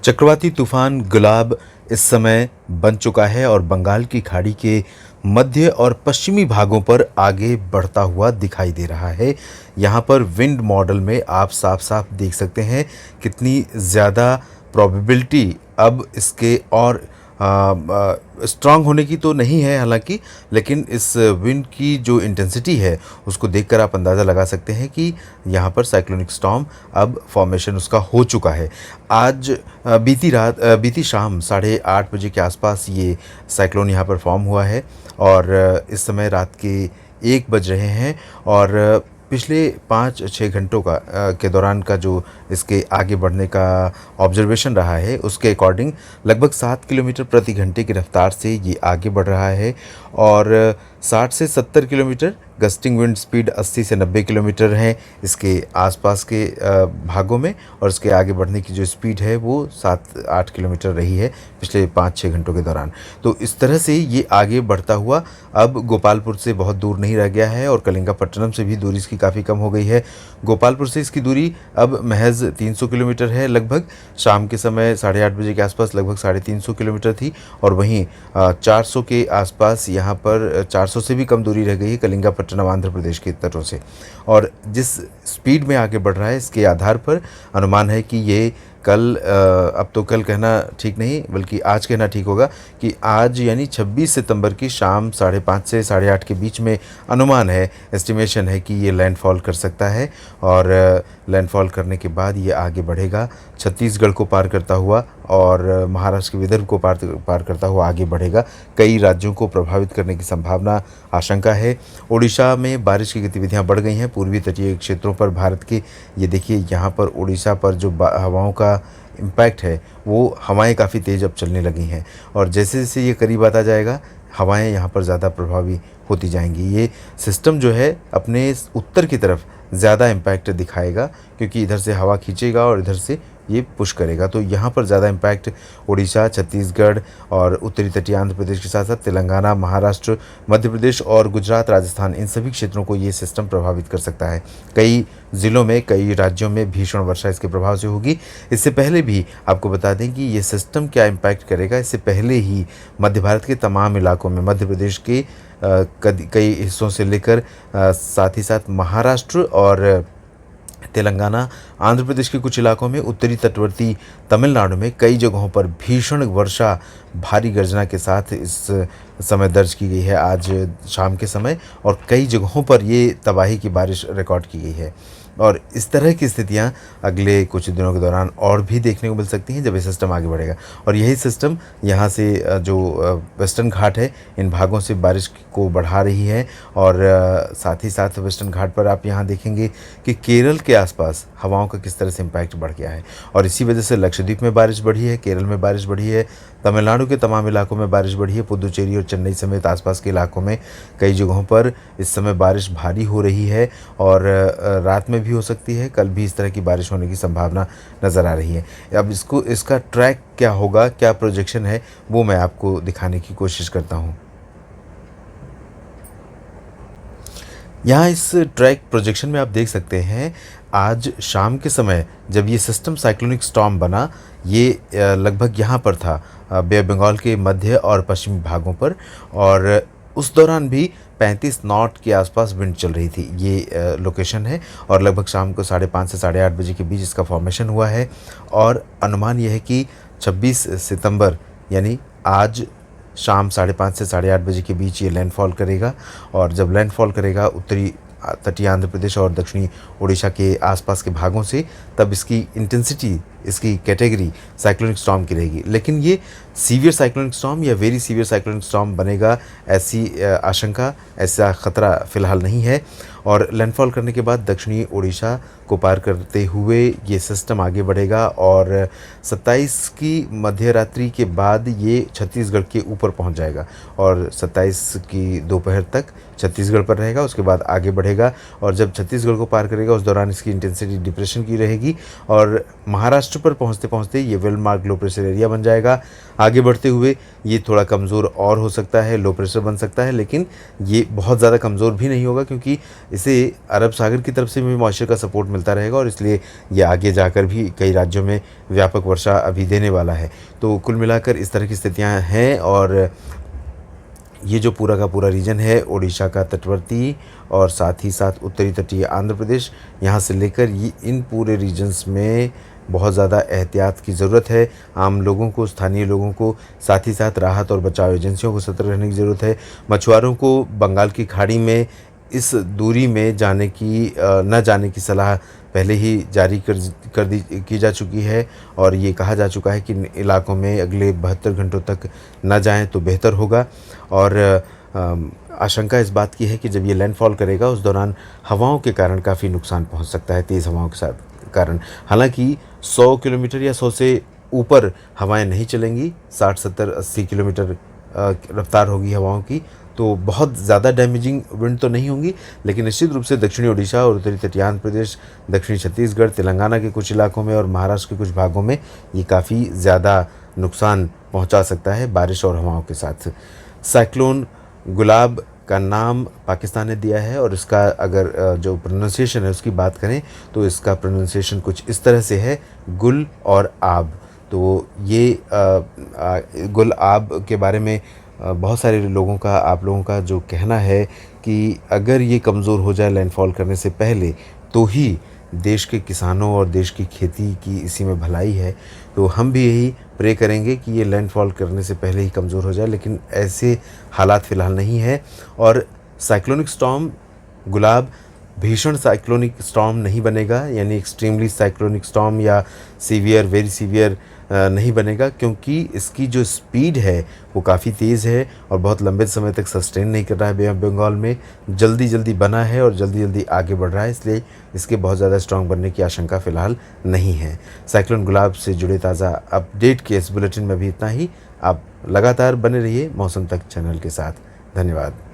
चक्रवाती तूफान गुलाब इस समय बन चुका है और बंगाल की खाड़ी के मध्य और पश्चिमी भागों पर आगे बढ़ता हुआ दिखाई दे रहा है। यहाँ पर विंड मॉडल में आप साफ-साफ देख सकते हैं कितनी ज़्यादा प्रोबेबिलिटी अब इसके और स्ट्रॉन्ग होने की तो नहीं है हालांकि, लेकिन इस विंड की जो इंटेंसिटी है उसको देखकर आप अंदाज़ा लगा सकते हैं कि यहाँ पर साइक्लोनिक स्टॉर्म अब फॉर्मेशन उसका हो चुका है। आज बीती शाम 8:30 बजे के आसपास ये साइक्लोन यहाँ पर फॉर्म हुआ है और इस समय रात के 1 बज रहे हैं और पिछले 5-6 घंटों के दौरान का जो इसके आगे बढ़ने का ऑब्जर्वेशन रहा है उसके अकॉर्डिंग लगभग 7 किलोमीटर प्रति घंटे की रफ्तार से ये आगे बढ़ रहा है और 60 से 70 किलोमीटर, गस्टिंग विंड स्पीड 80 से 90 किलोमीटर है इसके आसपास के भागों में और इसके आगे बढ़ने की जो स्पीड है वो 7-8 किलोमीटर रही है पिछले 5-6 घंटों के दौरान। तो इस तरह से ये आगे बढ़ता हुआ अब गोपालपुर से बहुत दूर नहीं रह गया है और कलिंगापट्टनम से भी दूरी इसकी काफ़ी कम हो गई है। गोपालपुर से इसकी दूरी अब महज 300 किलोमीटर है लगभग। शाम के समय 8:30 बजे के आसपास लगभग 350 किलोमीटर थी और वहीं 400 के आसपास यहाँ पर 400 से भी कम दूरी रह गई है कलिंगापट्टनम आंध्र प्रदेश के तटों से। और जिस स्पीड में आगे बढ़ रहा है इसके आधार पर अनुमान है कि ये कल अब तो कल कहना ठीक नहीं बल्कि आज कहना ठीक होगा कि आज यानी 26 सितंबर की शाम 5:30 से 8:30 के बीच में अनुमान है, एस्टिमेशन है कि ये लैंडफॉल कर सकता है और लैंडफॉल करने के बाद ये आगे बढ़ेगा, छत्तीसगढ़ को पार करता हुआ और महाराष्ट्र के विदर्भ को पार करता हुआ आगे बढ़ेगा। कई राज्यों को प्रभावित करने की संभावना, आशंका है। ओडिशा में बारिश की गतिविधियां बढ़ गई हैं पूर्वी तटीय क्षेत्रों पर भारत के। ये देखिए यहाँ पर ओडिशा पर जो हवाओं का इम्पैक्ट है वो हवाएं काफ़ी तेज़ अब चलने लगी हैं और जैसे जैसे ये करीब आता जाएगा हवाएं यहाँ पर ज़्यादा प्रभावी होती जाएंगी। ये सिस्टम जो है अपने उत्तर की तरफ ज़्यादा इम्पैक्ट दिखाएगा क्योंकि इधर से हवा खींचेगा और इधर से ये पुश करेगा। तो यहाँ पर ज़्यादा इम्पैक्ट ओडिशा, छत्तीसगढ़ और उत्तरी तटीय आंध्र प्रदेश के साथ साथ तेलंगाना, महाराष्ट्र, मध्य प्रदेश और गुजरात, राजस्थान, इन सभी क्षेत्रों को ये सिस्टम प्रभावित कर सकता है। कई ज़िलों में, कई राज्यों में भीषण वर्षा इसके प्रभाव से होगी। इससे पहले भी आपको बता दें कि ये सिस्टम क्या इम्पैक्ट करेगा, इससे पहले ही मध्य भारत के तमाम इलाकों में, मध्य प्रदेश के कई हिस्सों से लेकर साथ ही साथ महाराष्ट्र और तेलंगाना, आंध्र प्रदेश के कुछ इलाकों में, उत्तरी तटवर्ती तमिलनाडु में कई जगहों पर भीषण वर्षा भारी गर्जना के साथ इस समय दर्ज की गई है आज शाम के समय और कई जगहों पर ये तबाही की बारिश रिकॉर्ड की गई है। और इस तरह की स्थितियां अगले कुछ दिनों के दौरान और भी देखने को मिल सकती हैं जब ये सिस्टम आगे बढ़ेगा और यही सिस्टम यहाँ से जो वेस्टर्न घाट है इन भागों से बारिश को बढ़ा रही है और साथ ही साथ वेस्टर्न घाट पर आप यहाँ देखेंगे कि केरल के आसपास हवाओं का किस तरह से इम्पैक्ट बढ़ गया है और इसी वजह से लक्षद्वीप में बारिश बढ़ी है, केरल में बारिश बढ़ी है, तमिलनाडु के तमाम इलाकों में बारिश बढ़ी है, पुदुचेरी और चेन्नई समेत आसपास के इलाकों में कई जगहों पर इस समय बारिश भारी हो रही है और रात में भी हो सकती है, कल भी इस तरह की बारिश होने की संभावना नज़र आ रही है। अब इसका ट्रैक क्या होगा, क्या प्रोजेक्शन है, वो मैं आपको दिखाने की कोशिश करता हूँ। यहाँ इस ट्रैक प्रोजेक्शन में आप देख सकते हैं आज शाम के समय जब ये सिस्टम साइक्लोनिक स्टॉर्म बना, ये लगभग यहाँ पर था बे ऑफ बंगाल के मध्य और पश्चिमी भागों पर और उस दौरान भी 35 नॉट के आसपास विंड चल रही थी। ये लोकेशन है और लगभग शाम को 5:30 से 8:30 बजे के बीच इसका फॉर्मेशन हुआ है और अनुमान यह है कि 26 सितंबर यानी आज शाम 5:30 से 8:30 बजे के बीच ये लैंडफॉल करेगा और जब लैंडफॉल करेगा उत्तरी तटीय आंध्र प्रदेश और दक्षिणी ओडिशा के आसपास के भागों से, तब इसकी इंटेंसिटी, इसकी कैटेगरी साइक्लोनिक स्टॉर्म की रहेगी। लेकिन ये सीवियर साइक्लोनिक स्टॉर्म या वेरी सीवियर साइक्लोनिक स्टॉर्म बनेगा ऐसी आशंका, ऐसा ख़तरा फ़िलहाल नहीं है और लैंडफॉल करने के बाद दक्षिणी ओडिशा को पार करते हुए ये सिस्टम आगे बढ़ेगा और 27 की मध्य रात्रि के बाद ये छत्तीसगढ़ के ऊपर पहुंच जाएगा और 27 की दोपहर तक छत्तीसगढ़ पर रहेगा, उसके बाद आगे बढ़ेगा और जब छत्तीसगढ़ को पार करेगा उस दौरान इसकी इंटेंसिटी डिप्रेशन की रहेगी और महाराष्ट्र महाराष्ट्र पर पहुंचते पहुंचते ये well mark low pressure area बन जाएगा। आगे बढ़ते हुए ये थोड़ा कमज़ोर और हो सकता है, लो प्रेशर बन सकता है, लेकिन ये बहुत ज़्यादा कमज़ोर भी नहीं होगा क्योंकि इसे अरब सागर की तरफ से भी मॉइस्चर का सपोर्ट मिलता रहेगा और इसलिए ये आगे जाकर भी कई राज्यों में व्यापक वर्षा अभी देने वाला है। तो कुल मिलाकर इस तरह की स्थितियाँ हैं और ये जो पूरा का पूरा रीजन है ओडिशा का तटवर्ती और साथ ही साथ उत्तरी तटीय आंध्र प्रदेश, यहाँ से लेकर ये इन पूरे रीजन्स में बहुत ज़्यादा एहतियात की ज़रूरत है। आम लोगों को, स्थानीय लोगों को, साथ ही साथ राहत और बचाव एजेंसियों को सतर्क रहने की ज़रूरत है। मछुआरों को बंगाल की खाड़ी में इस दूरी में न जाने की सलाह पहले ही जारी कर दी की जा चुकी है और ये कहा जा चुका है कि इन इलाकों में अगले 72 घंटों तक न जाएं तो बेहतर होगा। और आशंका इस बात की है कि जब ये लैंडफॉल करेगा उस दौरान हवाओं के कारण काफ़ी नुकसान पहुंच सकता है, तेज़ हवाओं के साथ कारण। हालांकि 100 किलोमीटर या 100 से ऊपर हवाएं नहीं चलेंगी, 60, 70, 80 किलोमीटर रफ्तार होगी हवाओं की, तो बहुत ज़्यादा डैमेजिंग विंड तो नहीं होंगी, लेकिन निश्चित रूप से दक्षिणी ओडिशा और उत्तरी तटीय आंध्र प्रदेश, दक्षिणी छत्तीसगढ़, तेलंगाना के कुछ इलाकों में और महाराष्ट्र के कुछ भागों में ये काफ़ी ज़्यादा नुकसान पहुंचा सकता है बारिश और हवाओं के साथ। साइक्लोन गुलाब का नाम पाकिस्तान ने दिया है और इसका अगर जो प्रोनाउंसिएशन है उसकी बात करें तो इसका प्रोनाउंसिएशन कुछ इस तरह से है, गुल और आब। तो ये गुल आब के बारे में बहुत सारे लोगों का, आप लोगों का जो कहना है कि अगर ये कमज़ोर हो जाए लैंडफॉल करने से पहले तो ही देश के किसानों और देश की खेती की इसी में भलाई है। तो हम भी यही प्रे करेंगे कि ये लैंडफॉल करने से पहले ही कमज़ोर हो जाए, लेकिन ऐसे हालात फ़िलहाल नहीं है। और साइक्लोनिक स्टॉर्म गुलाब भीषण साइक्लोनिक स्टॉर्म नहीं बनेगा, यानी एक्सट्रीमली साइक्लोनिक स्टॉर्म या सीवियर, वेरी सीवियर नहीं बनेगा, क्योंकि इसकी जो स्पीड है वो काफ़ी तेज़ है और बहुत लंबे समय तक सस्टेन नहीं कर रहा है बे ऑफ बंगाल में, जल्दी जल्दी बना है और जल्दी जल्दी आगे बढ़ रहा है, इसलिए इसके बहुत ज़्यादा स्ट्रॉन्ग बनने की आशंका फ़िलहाल नहीं है। साइक्लोन गुलाब से जुड़े ताज़ा अपडेट के इस बुलेटिन में भी इतना ही। आप लगातार बने रहिए मौसम तक चैनल के साथ। धन्यवाद।